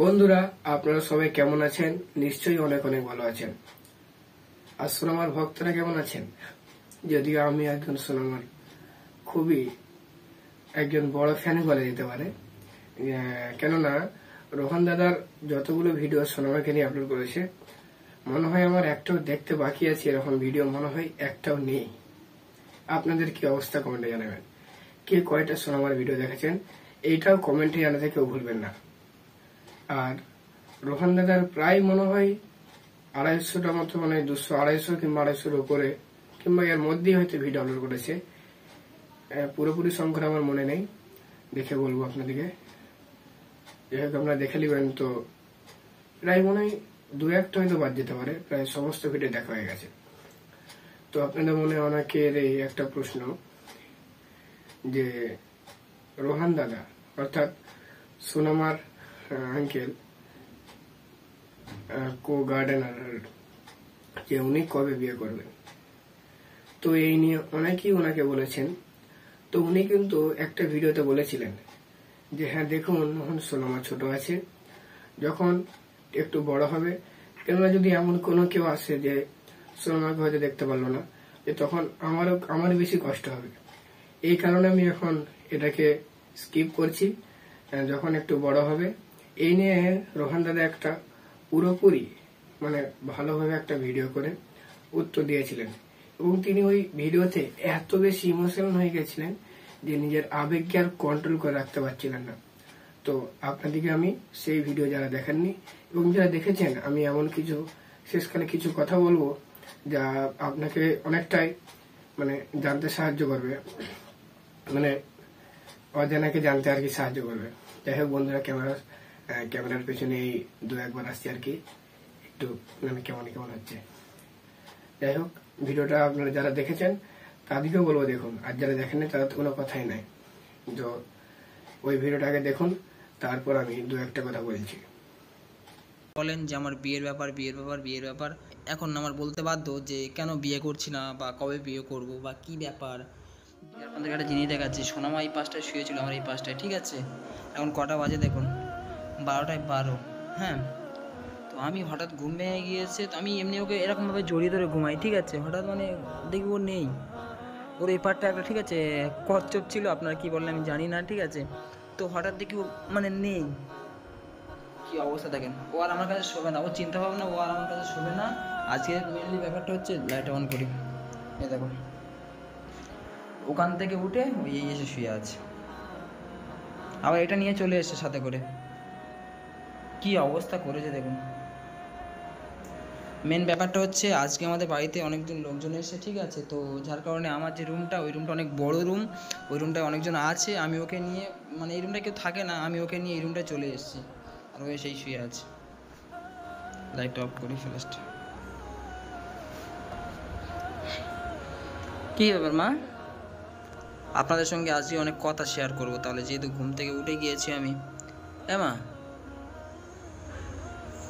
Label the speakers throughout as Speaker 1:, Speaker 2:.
Speaker 1: বন্ধুরা, আপনারা সবাই কেমন আছেন? নিশ্চয়ই অনেক অনেক ভালো আছেন। আর সোনামার ভক্তরা কেমন আছেন? যদিও আমি একজন সোনামার খুবই একজন বড় ফ্যান বলা যেতে পারে। কেননা রোহন দাদার যতগুলো ভিডিও সোনামাকে নিয়ে আপলোড করেছে, মনে হয় আমার একটাও দেখতে বাকি আছে এরকম ভিডিও মনে হয় একটাও নেই। আপনাদের কি অবস্থা কমেন্টে জানাবেন। কে কয়টা সোনামার ভিডিও দেখেছেন এইটাও কমেন্টে জানাতে কেউ ভুলবেন না। আর রোহন দাদার প্রায় মনে হয় 250টার মতো, মানে 200-250 কিংবা 250-এর উপরে কিংবা এর মধ্যেই হয়তো ভিডিও আপলোড করেছে। পুরোপুরি সংখ্যা আমার মনে নেই, দেখে বলবো আপনাদেরকে। যেহেতু আপনারা দেখে নেবেন, তো প্রায় মনে হয় 2-1টা হয়তো বাদ যেতে পারে, প্রায় সমস্ত ভিডিও দেখা হয়ে গেছে। তো আপনাদের মনে অনেকের এই একটা প্রশ্ন যে রোহন দাদা অর্থাৎ সোনামার আঙ্কেল কো গার্ডেনার যে উনি কবে বিয়ে করবেন। তো এই নিয়ে অনেকেই ওনাকে বলেছেন। তো উনি কিন্তু একটা ভিডিওতে বলেছিলেন যে হ্যাঁ দেখুন, এখন সোনামা ছোট আছে, যখন একটু বড় হবে, কেননা যদি এমন কোনো কেউ আসে যে সোনামাকে হয়তো দেখতে পারলো না, যে তখন আমার বেশি কষ্ট হবে। এই কারণে আমি এখন এটাকে স্কিপ করছি, যখন একটু বড় হবে। এই নিয়ে রোহন দাদা একটা পুরোপুরি মানে ভালোভাবে একটা ভিডিও করে উত্তর দিয়েছিলেন, এবং তিনি ওই ভিডিওতে এত বেশি ইমোশনাল হয়ে গেছিলেন যে নিজের আবেগকে আর কন্ট্রোল করে রাখতে পারছিলেন না। তো আপনাদেরকে আমি সেই ভিডিও যারা দেখেননি এবং যারা দেখেছেন, আমি এমন কিছু শেষকালে কিছু কথা বলবো যা আপনাকে অনেকটাই মানে জানতে সাহায্য করবে, মানে অজানাকে জানতে আর কি সাহায্য করবে। যাই হোক বন্ধুরা, ক্যামেরার পেছনে এই 2-1বার আসছে আর কি, একটু মানে কেমন হচ্ছে। যাই হোক, ভিডিওটা আপনারা যারা দেখেছেন তাদেরকেও বলবো দেখুন, আর যারা দেখেননি তাদের তো কোনো কথাই নাই। তো ওই ভিডিওটাকে দেখুন, তারপর আমি 2-1টা কথা বলছি।
Speaker 2: বলেন যে আমার বিয়ের ব্যাপার এখন আমার বলতে বাধ্য যে কেন বিয়ে করছি না বা কবে বিয়ে করব বা কি ব্যাপার। আপনাদের একটা জিনিস দেখাচ্ছি, সোনামা এই পাশটায় শুয়েছিল, আমার এই পাশটায়, ঠিক আছে। এখন কটা বাজে দেখুন, 12টায় 12। হ্যাঁ, তো আমি হঠাৎ ঘুম ভেঙে গিয়েছে, তো আমি এমনি ওকে এরকমভাবে জড়িয়ে ধরে ঘুমাই, ঠিক আছে। হঠাৎ মানে দেখি ও নেই, ওর এই পারটা একটা, ঠিক আছে, কচ্ছপ ছিল, আপনারা কি বললেন আমি জানি না, ঠিক আছে। তো হঠাৎ দেখি ও মানে নেই। কি অবস্থা দেখেন, ও আর আমার কাছে শোবে না, ও চিন্তা ভাবনা, ও আর আমার কাছে শোবে না। আজকে মেনলি ব্যাপারটা হচ্ছে, লাইট অন করি, এই দেখো ওখান থেকে উঠে ওই এসে শুয়ে আছে, আবার এটা নিয়ে চলে এসছে সাথে করে। কি অবস্থা করেছে দেখুন। মেন ব্যাপারটা হচ্ছে আজকে আমাদের বাড়িতে অনেকজন লোকজন এসেছে, ঠিক আছে। তো যার কারণে আমার যে রুমটা, ওই রুমটা অনেক বড় রুম, ওই রুমটায় অনেকজন আছে। আমি ওকে নিয়ে, মানে এই রুমটায় কেউ থাকে না, আমি ওকে নিয়ে এই রুমটায় চলে এসেছি, আর ও সেই শুয়ে আছে। লাইটটা অফ করি ফার্স্ট। কী ব্যাপার মা? আপনাদের সঙ্গে আজকে অনেক কথা শেয়ার করব, তাহলে যেহেতু ঘুম থেকে উঠে গিয়েছি আমি। হ্যাঁ মা,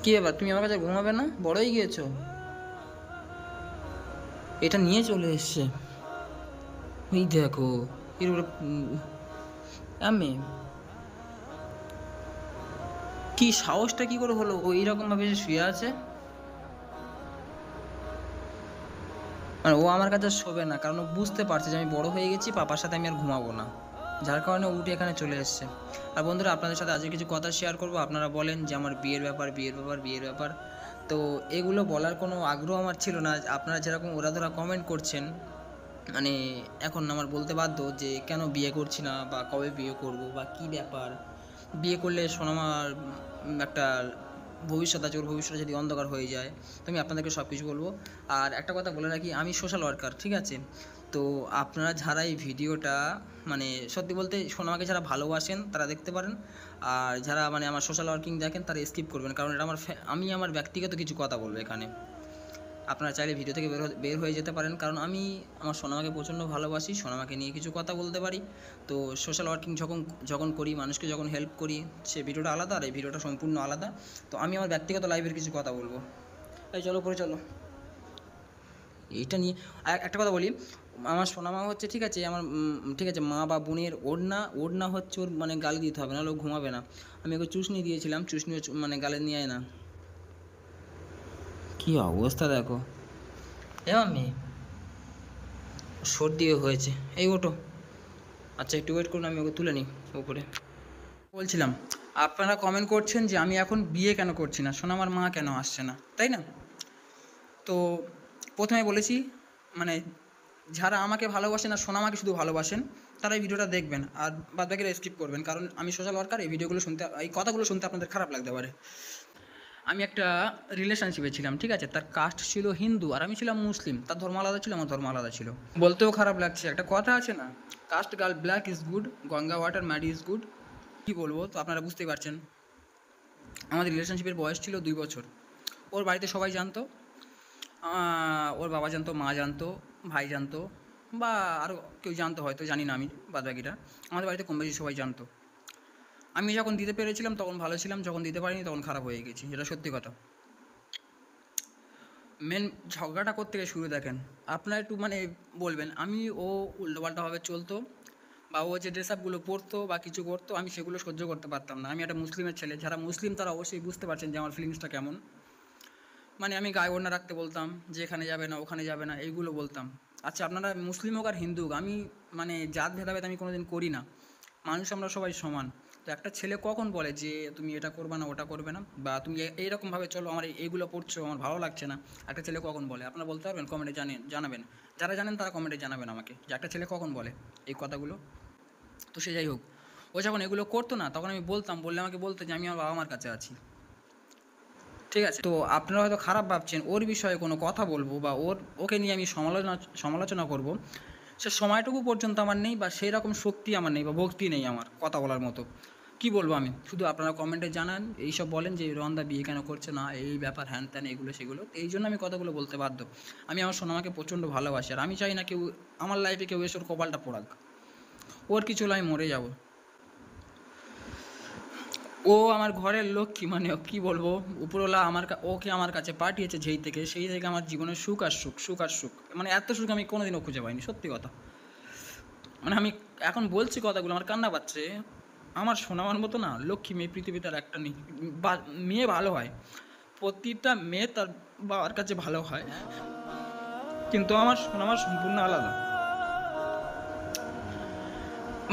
Speaker 2: কী ব্যাপার, তুমি আমার কাছে ঘুমাবে না? বড় হয়ে গিয়েছো, এটা নিয়ে চলে এসছে, এই দেখো এর উপরে। আমি কি সাহসটা কি করে হলো, ও এইরকমভাবে শুয়ে আছে? মানে ও আমার কাছে শোবে না, কারণ ও বুঝতে পারছে যে আমি বড় হয়ে গেছি, পাপার সাথে আমি আর ঘুমাবো না, যার কারণে উঠে এখানে চলে এসছে। আর বন্ধুরা, আপনাদের সাথে আজকে কিছু কথা শেয়ার করব। আপনারা বলেন যে আমার বিয়ের ব্যাপার, তো এগুলো বলার কোনো আগ্রহ আমার ছিল না। আপনারা যেরকম ওরা কমেন্ট করছেন, মানে এখন আমার বলতে বাধ্য যে কেন বিয়ে করছি না বা কবে বিয়ে করব বা কি ব্যাপার। বিয়ে করলে সোনামার একটা ভবিষ্যৎ আছে, ওর ভবিষ্যৎ যদি অন্ধকার হয়ে যায়, তো আমি আপনাদেরকে সব কিছু বলবো। আর একটা কথা বলে রাখি, আমি সোশ্যাল ওয়ার্কার, ঠিক আছে। তো আপনারা যারা এই ভিডিওটা, মানে সত্যি বলতে সোনামাকে যারা ভালোবাসেন তারা দেখতে পারেন, আর যারা মানে আমার সোশ্যাল ওয়ার্কিং দেখেন তারা স্কিপ করবেন, কারণ এটা আমি আমার ব্যক্তিগত কিছু কথা বলবো এখানে। আপনারা চাইলে ভিডিও থেকে বের হয়ে যেতে পারেন, কারণ আমি আমার সোনামাকে প্রচণ্ড ভালোবাসি, সোনামাকে নিয়ে কিছু কথা বলতে পারি। তো সোশ্যাল ওয়ার্কিং যখন করি, মানুষকে যখন হেল্প করি, সে ভিডিওটা আলাদা আর এই ভিডিওটা সম্পূর্ণ আলাদা। তো আমি আমার ব্যক্তিগত লাইফের কিছু কথা বলবো। এই চলো পরে চলো, এইটা নিয়ে একটা কথা বলি। আমার সোনামা হচ্ছে ঠিক আছে, আমার ঠিক আছে মা বা বোনের ওড়না হচ্ছে ওর মানে গালে দিতে হবে, নাহলে ও ঘুমাবে না। আমি ওকে চুষনি দিয়েছিলাম, চুষনি মানে গালে নিয়ে আয় না। কি অবস্থা দেখো এ মাম্মি, সর্দি হয়েছে, এই ওঠো। আচ্ছা একটু ওয়েট করুন, আমি ওকে তুলে নিই উপরে। বলছিলাম আপনারা কমেন্ট করছেন যে আমি এখন বিয়ে কেন করছি না, সোনামার মা কেন আসছে না, তাই না? তো প্রথমে বলেছি মানে যারা আমাকে ভালোবাসেন আর সোনামাকে শুধু ভালোবাসেন তারা এই ভিডিওটা দেখবেন, আর বাদ বাকিরা স্কিপ করবেন, কারণ আমি সোশ্যাল ওয়ার্কার, এই ভিডিওগুলো শুনতে, এই কথাগুলো শুনতে আপনাদের খারাপ লাগতে পারে। আমি একটা রিলেশনশিপে ছিলাম, ঠিক আছে, তার কাস্ট ছিল হিন্দু আর আমি ছিলাম মুসলিম, তার ধর্ম আলাদা ছিল, আমার ধর্ম আলাদা ছিল। বলতেও খারাপ লাগছে, একটা কথা আছে না, cast girl black is good, Ganga water mad is good. কী বলবো, তো আপনারা বুঝতেই পারছেন। আমাদের রিলেশনশিপের বয়স ছিল 2 বছর। ওর বাড়িতে সবাই জানতো, ওর বাবা জানতো, মা জানতো, ভাই জানতো, বা আরও কেউ জানতো হয়তো, জানি না আমি বাদ বাকিটা। আমাদের বাড়িতে কম বেশি সবাই জানতো। আমি যখন দিতে পেরেছিলাম তখন ভালো ছিলাম, যখন দিতে পারিনি তখন খারাপ হয়ে গেছি, এটা সত্যি কথা। মেন ঝগড়াটা কোত্থেকে শুরু দেখেন, আপনারা একটু মানে বলবেন, আমি ও উল্টোপাল্টাভাবে চলতো বা ও যে ড্রেস আপগুলো পরতো বা কিছু করতো আমি সেগুলো সহ্য করতে পারতাম না। আমি একটা মুসলিমের ছেলে, যারা মুসলিম তারা অবশ্যই বুঝতে পারছেন যে আমার ফিলিংসটা কেমন। মানে আমি গায়ে ওড়না রাখতে বলতাম, যে এখানে যাবে না ওখানে যাবে না এইগুলো বলতাম। আচ্ছা আপনারা মুসলিম হোক আর হিন্দু হোক, আমি মানে জাত ভেদাভেদ আমি কোনোদিন করি না, মানুষ আমরা সবাই সমান। তো একটা ছেলে কখন বলে যে তুমি এটা করবে না ওটা করবে না, বা তুমি এইরকমভাবে চলো, আমার এইগুলো পড়ছো আমার ভালো লাগছে না, একটা ছেলে কখন বলে? আপনারা বলতে পারবেন? কমেন্টে জানাবেন, যারা জানেন তারা কমেন্টে জানাবেন আমাকে যে একটা ছেলে কখন বলে এই কথাগুলো। তো সে যাই হোক, ও যখন এগুলো করতো না তখন আমি বলতাম, বললে আমাকে বলতো যে আমি আমার বাবা মার কাছে আছি, ঠিক আছে। তো আপনারা হয়তো খারাপ ভাবছেন, ওর বিষয়ে কোনো কথা বলবো বা ওকে নিয়ে আমি সমালোচনা করব, সে সময়টুকু পর্যন্ত আমার নেই, বা সেই রকম শক্তি আমার নেই বা ভক্তি নেই আমার কথা বলার মতো। কি বলবো আমি, শুধু আপনারা কমেন্টে জানান, এইসব বলেন যে রন্দা বিয়ে কেন করছে না, এই ব্যাপার হ্যান ত্যান এগুলো সেগুলো, এই জন্য আমি কথাগুলো বলতে বাধ্য। আমি আমার সোনামাকে প্রচণ্ড ভালোবাসি, আর আমি চাই না কেউ আমার লাইফে কেউ এসে ওর কপালটা পোড়াক, ওর কিছু হলে আমি মরে যাব। ও আমার ঘরের লক্ষ্মী, মানে কি বলবো, উপরওয়ালা ওকে আমার কাছে পাঠিয়েছে সেই থেকে আমার জীবনের সুখ আর সুখ, মানে এত সুখ আমি কোনোদিনও খুঁজে পাইনি, সত্যি কথা। মানে আমি এখন বলছি কথাগুলো আমার কান্না পাচ্ছে। আমার সোনামার মতো না লক্ষ্মী মেয়ে পৃথিবীতে আর একটা নেই। মেয়ে ভালো হয়, প্রতিটা মেয়ে তার বাবার কাছে ভালো হয়, কিন্তু আমার সোনামার সম্পূর্ণ আলাদা।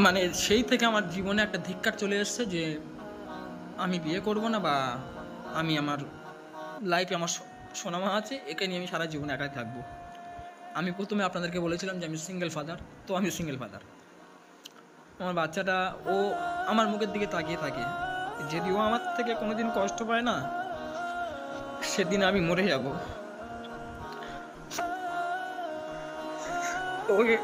Speaker 2: মানে সেই থেকে আমার জীবনে একটা ধিক্কার চলে এসছে যে আমি বিয়ে করব না, বা আমি আমার লাইফে আমার সোনামা আছে, একে নিয়ে আমি সারা জীবন একাই থাকবো। আমি প্রথমে আপনাদেরকে বলেছিলাম যে আমি সিঙ্গেল ফাদার, তো আমি সিঙ্গেল ফাদার। আমার বাচ্চাটা ও আমার মুখের দিকে তাকিয়ে থাকে, যদিও আমার থেকে কোনোদিন কষ্ট পায় না, সেদিন আমি মরে যাব। ওকে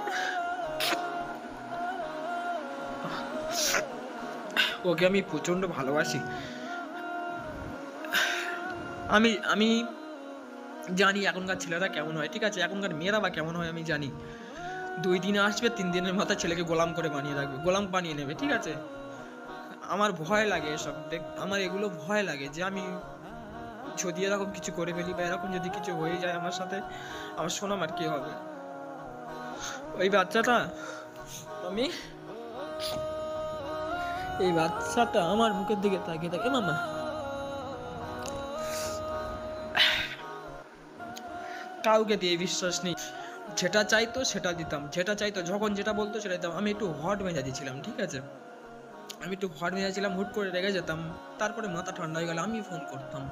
Speaker 2: ওকে আমি প্রচণ্ড ভালোবাসি। আমি আমি জানি এখনকার ছেলেরা কেমন হয়, ঠিক আছে, এখনকার মেয়েরা বা কেমন হয় আমি জানি। 2 দিনে আসবে, 3 দিনের মাথায় ছেলেকে গোলাম করে বানিয়ে রাখবে, গোলাম বানিয়ে নেবে, ঠিক আছে। আমার ভয় লাগে এসব আমার এগুলো ভয় লাগে যে আমি যদি এরকম কিছু করে ফেলি বা এরকম যদি কিছু হয়ে যায় আমার সাথে, আমার সোনামার কি হবে? ওই বাচ্চাটা আমি এই বাচ্চাটা আমার মুখের দিকে তাকিয়ে থাকে, মামা কাউকে দিয়ে বিশ্বাস নেই, যেটা চাইতো সেটা দিতাম, যেটা চাইতো যখন যেটা বলতো সেটা দিতাম। আমি একটু হট মেজাজি ছিলাম, ঠিক আছে, আমি একটু হট মেজাজি ছিলাম, হুট করে রেগে যেতাম, তারপরে মাথা ঠান্ডা হয়ে গেল আমি ফোন করতাম।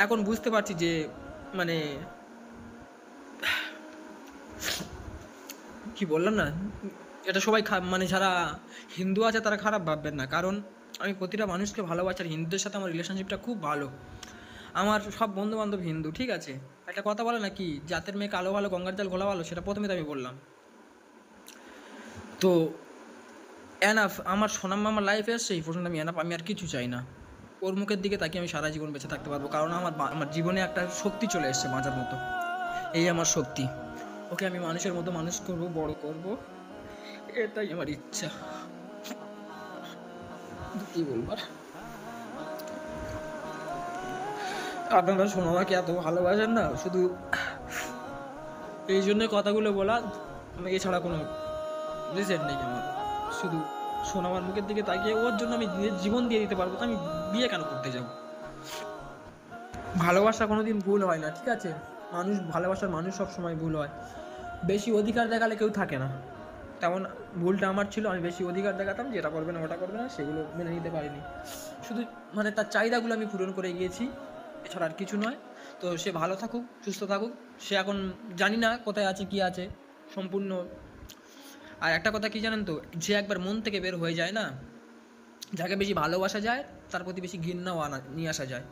Speaker 2: এখন বুঝতে পারছি যে মানে কি বললাম না, এটা সবাই মানে যারা হিন্দু আছে তারা খারাপ ভাববেন না, কারণ আমি প্রতিটা মানুষকে ভালোবাসি, আর হিন্দুদের সাথে আমার রিলেশনশিপটা খুব ভালো। আমার সব বন্ধু বান্ধব হিন্দু, ঠিক আছে। একটা কথা বলে না কি, জাতের মেয়ে কালো ভালো গঙ্গার জল ঘোলা ভালো, সেটা প্রথমে তো আমি বললাম। তো এনাফ, আমার সোনাম আমার লাইফে এসছে এই পর্যন্ত, আমি এনাফ, আমি আর কিছু চাই না। ওর মুখের দিকে তাকিয়ে আমি সারা জীবন বেঁচে থাকতে পারবো, কারণ আমার জীবনে একটা শক্তি চলে এসছে বাঁচার মতো, এই আমার শক্তি। ওকে আমি মানুষের মতো মানুষ করব, বড় করব, এটাই আমার ইচ্ছা। কি বলবার, আপনারা সোনামাকে এত ভালোবাসেন না, শুধু এই জন্য কথাগুলো বলা, আমি এছাড়া কোনো রিজেন নেই আমার। শুধু সোনামার মুখের দিকে তাকিয়ে ওর জন্য আমি নিজের জীবন দিয়ে দিতে পারবো, তো আমি বিয়ে কেন করতে যাব? ভালোবাসা কোনোদিন ভুল হয় না, ঠিক আছে? ভালোবাসার মানুষ সব সময় ভুল হয়। বেশি অধিকার দেখালে কেউ থাকে না, তেমন ভুলটা আমার ছিল। আমি বেশি অধিকার দেখাতাম যে এটা করবে না ওটা করবে না, সেগুলো মেনে নিতে পারিনি। শুধু তার চাহিদাগুলো আমি পূরণ করে গিয়েছি, এছাড়া আর কিছু নয়। তো সে ভালো থাকুক, সুস্থ থাকুক। সে এখন জানি না কোথায় আছে, কি আছে সম্পূর্ণ। আর একটা কথা কি জানেন তো, যে একবার মন থেকে বের হয়ে যায় না, যাকে বেশি ভালোবাসা যায় তার প্রতি বেশি ঘৃণাও নিয়ে আসা যায়।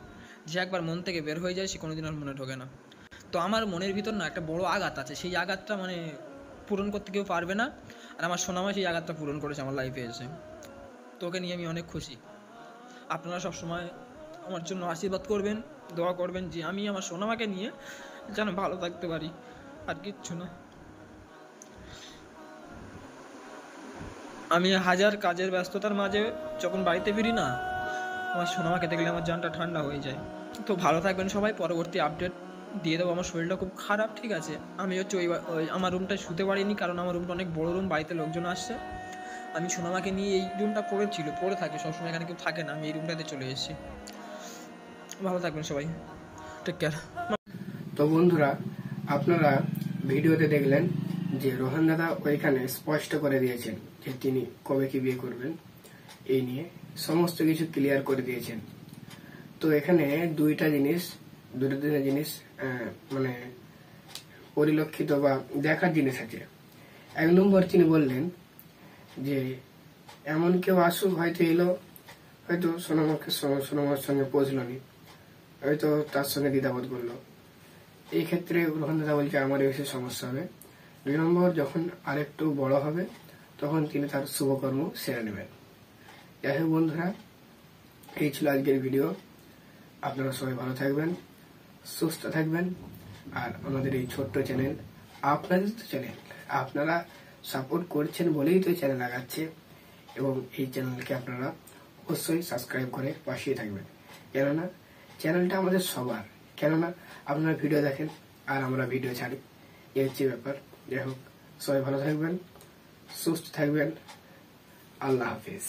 Speaker 2: যে একবার মন থেকে বের হয়ে যায় সে কোনোদিন আর মনে ঢোকে না। তো আমার মনের ভিতর না একটা বড় আঘাত আছে, সেই আঘাতটা পূরণ করতে কেউ পারবে না। আর আমার সোনামা সেই আঘাতটা পূরণ করেছে আমার লাইফে এসে। তো ওকে নিয়ে আমি অনেক খুশি। আপনারা সবসময় আমার জন্য আশীর্বাদ করবেন, দোয়া করবেন যে আমি আমার সোনামাকে নিয়ে যেন ভালো থাকতে পারি, আর কিচ্ছু না। আমি হাজার কাজের ব্যস্ততার মাঝে যখন বাড়িতে ফিরি না, আমার সোনামাকে দেখলে আমার জানটা ঠান্ডা হয়ে যায়। তো ভালো থাকবেন সবাই, পরবর্তী আপডেট দিয়ে দেবো। আমার শরীরটা খুব খারাপ, ঠিক আছে? আমি হচ্ছে ওই আমার রুমটায় শুতে পারিনি, কারণ আমার রুমটা অনেক বড় রুম, বাড়িতে লোকজন আসছে। আমি সোনামাকে নিয়ে এই রুমটা পড়ে থাকে সবসময়, এখানে কেউ থাকে না, আমি এই রুমটাতে চলে এসেছি। ভালো থাকবেন সবাই, টেক কেয়ার।
Speaker 1: তো বন্ধুরা, আপনারা ভিডিওতে দেখলেন যে রোহান দাদা ওইখানে স্পষ্ট করে দিয়েছেন যে তিনি কবে কি বিয়ে করবেন, এই নিয়ে সমস্ত কিছু ক্লিয়ার করে দিয়েছেন। তো এখানে দুইটা জিনিস পরিলক্ষিত বা দেখার জিনিস আছে। এক নম্বর, তিনি বললেন যে এমন কেউ আসুক, হয়তো এলো, হয়তো সোনামার সঙ্গে পৌঁছলনি, হয়তো তার সঙ্গে দ্বিধাবোধ করলো, এই ক্ষেত্রে রোহন দাদা বলছে আমার বেশি সমস্যা হবে। 2 নম্বর, যখন আরেকটু বড় হবে তখন তিনি তার শুভকর্ম সেরে নেবেন। যাই হোক বন্ধুরা, এই ছিল আজকের ভিডিও। আপনারা সবাই ভালো থাকবেন, সুস্থ থাকবেন। আর আমাদের এই ছোট্ট চ্যানেল, আপনাদের তো চ্যানেল, আপনারা সাপোর্ট করছেন বলেই তো চ্যানেল লাগাচ্ছে, এবং এই চ্যানেলকে আপনারা অবশ্যই সাবস্ক্রাইব করে পাশে থাকবেন। কেননা চ্যানেলটা আমাদের সবার, কেননা আপনারা ভিডিও দেখেন আর আমরা ভিডিও ছাড়ি, এই হচ্ছে ব্যাপার। যাই হোক, সবাই ভালো থাকবেন, সুস্থ থাকবেন। আল্লাহ হাফিজ।